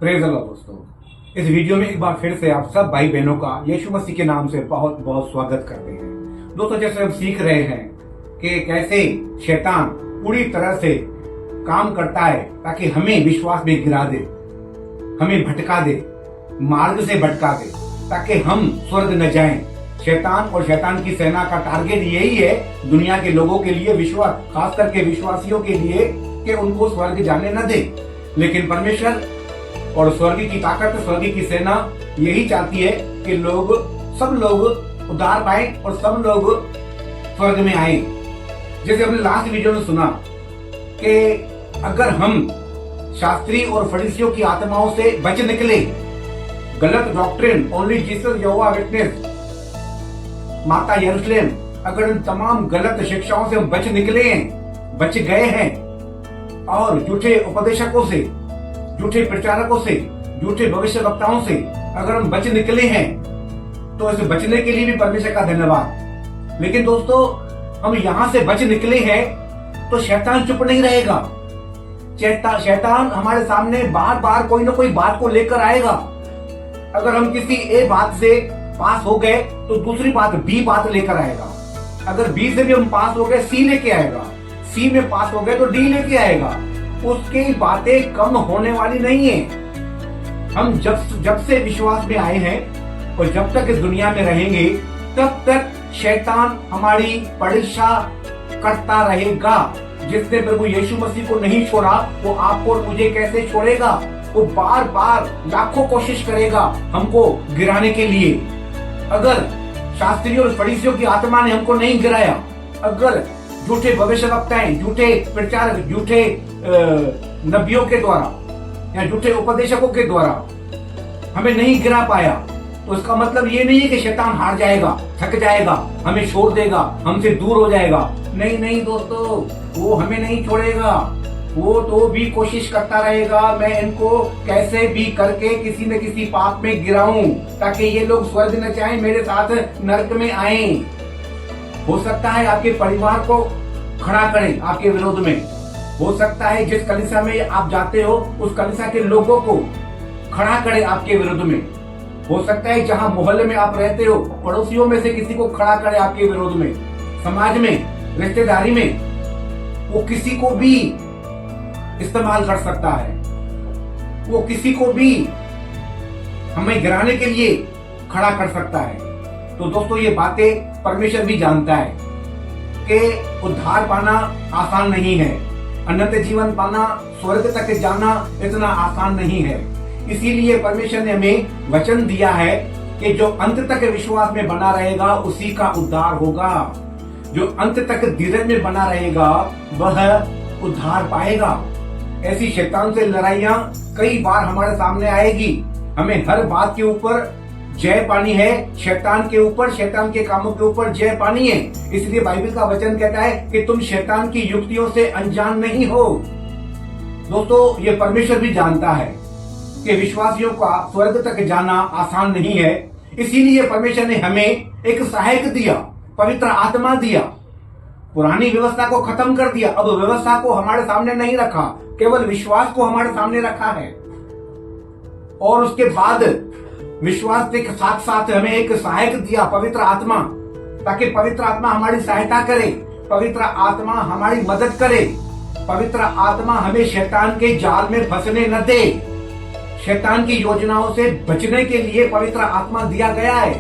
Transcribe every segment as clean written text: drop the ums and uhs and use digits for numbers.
Praise Allah दोस्तों, इस video में एक बार फिर से आप सब भाई बहनों का यीशु मसीह के नाम से बहुत बहुत स्वागत करते हैं। दोस्तों, जैसे हम सीख रहे हैं कि कैसे शैतान पूरी तरह से काम करता है ताकि हमें विश्वास में गिरा दे, हमें भटका दे, मार्ग से भटका दे ताकि हम स्वर्ग न जाएं। शैतान और शैतान की सेना का टारगेट यही है दुनिया के लोगों के लिए, विश्वास खास करके विश्वासियों के लिए, कि उनको स्वर्ग जाने न दे। लेकिन परमेश्वर और स्वर्ग की ताकत, स्वर्ग की सेना यही चाहती है कि सब लोग उद्धार पाए और सब लोग स्वर्ग में आए। जैसे हमने लास्ट वीडियो में सुना कि अगर हम शास्त्री और फरीसियों की आत्माओं से बच निकले, गलत डॉक्ट्रिन, ओनली जीसस, यहोवा विटनेस, माता यरूशलेम, अगर उन तमाम गलत शिक्षाओं से हम बच निकले हैं, बच गए हैं, और झूठे उपदेशकों से, झूठे प्रचारकों से, झूठे भविष्यवक्ताओं से अगर हम बच निकले हैं, तो इसे बचने के लिए भी परमेश्वर का धन्यवाद। लेकिन दोस्तों, हम यहां से बच निकले हैं तो शैतान चुप नहीं रहेगा। शैतान हमारे सामने बार बार कोई ना कोई बात को लेकर आएगा। अगर हम किसी ए बात से पास हो गए तो दूसरी बात बी बात लेकर आएगा। अगर बी से भी हम पास हो गए, सी लेके आएगा। सी में पास हो गए तो डी लेके आएगा। उसकी बातें कम होने वाली नहीं है। हम जब से विश्वास में आए हैं और जब तक इस दुनिया में रहेंगे, तब तक शैतान हमारी परीक्षा करता रहेगा। जिसने प्रभु यीशु मसीह को नहीं छोड़ा, वो आपको और मुझे कैसे छोड़ेगा। वो बार बार लाखों कोशिश करेगा हमको गिराने के लिए। अगर शास्त्रियों और फरीसियों की आत्मा ने हमको नहीं गिराया, अगर झूठे भविष्यवक्ताएं, झूठे प्रचारक, झूठे नबियों के द्वारा या झूठे उपदेशकों के द्वारा हमें नहीं गिरा पाया, तो इसका मतलब ये नहीं है कि शैतान हार जाएगा, थक जाएगा, हमें छोड़ देगा, हमसे दूर हो जाएगा। नहीं नहीं दोस्तों, वो हमें नहीं छोड़ेगा। वो तो भी कोशिश करता रहेगा, मैं इनको कैसे भी करके किसी न किसी पाप में गिराऊं ताकि ये लोग स्वर्ग न जाएं, मेरे साथ नरक में आए। हो सकता है आपके परिवार को खड़ा करें आपके विरोध में। हो सकता है जिस कलीसिया में आप जाते हो उस कलीसिया के लोगों को खड़ा करे आपके विरोध में। हो सकता है जहां मोहल्ले में आप रहते हो, पड़ोसियों में से किसी को खड़ा करे आपके विरोध में। समाज में, रिश्तेदारी में वो किसी को भी इस्तेमाल कर सकता है। वो किसी को भी हमें गिराने के लिए खड़ा कर सकता है। तो दोस्तों, ये बातें परमेश्वर भी जानता है कि उद्धार पाना आसान नहीं है, अनंत जीवन पाना, स्वर्ग तक जाना इतना आसान नहीं है। इसीलिए परमेश्वर ने हमें वचन दिया है कि जो अंत तक विश्वास में बना रहेगा उसी का उद्धार होगा। जो अंत तक धीरज में बना रहेगा वह उद्धार पाएगा। ऐसी शैतान से लड़ाइयां कई बार हमारे सामने आएगी। हमें हर बात के ऊपर जय पानी है, शैतान के ऊपर, शैतान के कामों के ऊपर जय पानी है। इसलिए बाइबल का वचन कहता है कि तुम शैतान की युक्तियों से अनजान नहीं हो। दोस्तों, ये परमेश्वर भी जानता है कि विश्वासियों का स्वर्ग तक जाना आसान नहीं है। इसीलिए परमेश्वर ने हमें एक सहायक दिया, पवित्र आत्मा दिया। पुरानी व्यवस्था को खत्म कर दिया, अब व्यवस्था को हमारे सामने नहीं रखा, केवल विश्वास को हमारे सामने रखा है। और उसके बाद विश्वास के साथ साथ हमें एक सहायक दिया, पवित्र आत्मा, ताकि पवित्र आत्मा हमारी सहायता करे, पवित्र आत्मा हमारी मदद करे, पवित्र आत्मा हमें शैतान के जाल में फंसने न दे। शैतान की योजनाओं से बचने के लिए पवित्र आत्मा दिया गया है,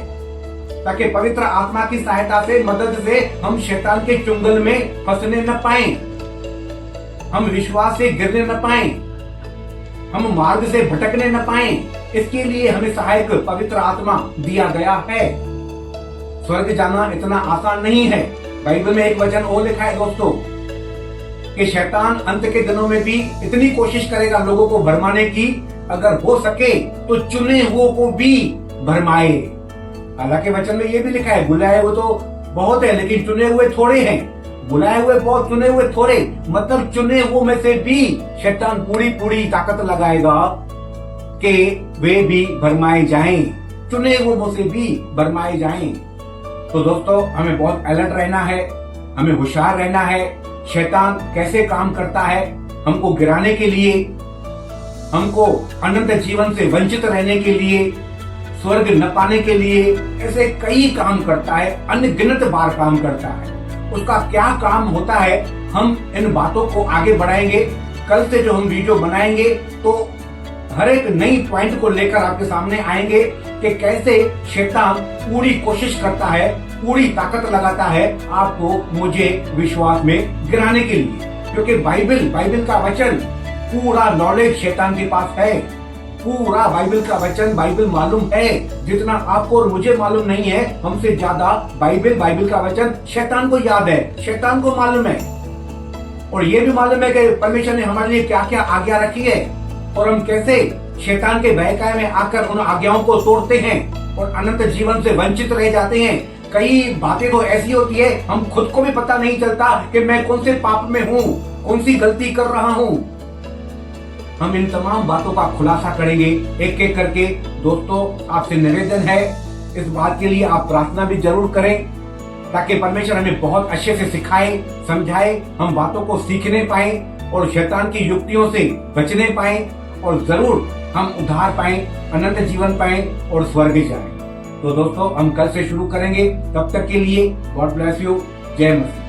ताकि पवित्र आत्मा की सहायता से, मदद से हम शैतान के चुंगल में फंसने न पाए, हम विश्वास से गिरने न पाए, हम मार्ग से भटकने न पाए। इसके लिए हमें सहायक पवित्र आत्मा दिया गया है। स्वर्ग जाना इतना आसान नहीं है। बाइबल में एक वचन और लिखा है दोस्तों कि शैतान अंत के दिनों में भी इतनी कोशिश करेगा लोगों को भरमाने की, अगर हो सके तो चुने हुओं को भी भरमाए। हालांकि वचन में ये भी लिखा है, बुलाए हुए तो बहुत है लेकिन चुने हुए थोड़े हैं। बुलाए हुए बहुत, चुने हुए थोड़े, मतलब चुने हुए में से भी शैतान पूरी ताकत लगाएगा कि वे भी भरमाए जाएं, चुने हुए से भी भरमाए जाएं। तो दोस्तों, हमें बहुत अलर्ट रहना है, हमें होशियार रहना है। शैतान कैसे काम करता है हमको गिराने के लिए, हमको अनंत जीवन से वंचित रहने के लिए, स्वर्ग न पाने के लिए ऐसे कई काम करता है, अनगिनत बार काम करता है। उसका क्या काम होता है, हम इन बातों को आगे बढ़ाएंगे। कल से जो हम वीडियो बनाएंगे तो हर एक नई पॉइंट को लेकर आपके सामने आएंगे कि कैसे शैतान पूरी कोशिश करता है, पूरी ताकत लगाता है आपको मुझे विश्वास में गिराने के लिए। क्योंकि बाइबल का वचन, पूरा नॉलेज शैतान के पास है। पूरा बाइबल का वचन, बाइबल मालूम है। जितना आपको और मुझे मालूम नहीं है, हमसे ज्यादा बाइबल का वचन शैतान को याद है, शैतान को मालूम है। और ये भी मालूम है कि परमेश्वर ने हमारे लिए क्या क्या आज्ञा रखी है और हम कैसे शैतान के बहकावे में आकर उन आज्ञाओं को तोड़ते हैं और अनंत जीवन से वंचित रह जाते हैं। कई बातें तो ऐसी होती है, हम खुद को भी पता नहीं चलता कि मैं कौन से पाप में हूँ, कौन सी गलती कर रहा हूँ। हम इन तमाम बातों का खुलासा करेंगे एक एक करके। दोस्तों, आपसे निवेदन है, इस बात के लिए आप प्रार्थना भी जरूर करें ताकि परमेश्वर हमें बहुत अच्छे से सिखाए, समझाए, हम बातों को सीखने पाए और शैतान की युक्तियों से बचने पाए और जरूर हम उद्धार पाए, अनंत जीवन पाए और स्वर्ग जाएं। तो दोस्तों, हम कल से शुरू करेंगे। तब तक के लिए गॉड ब्लेस यू। जय मसीह।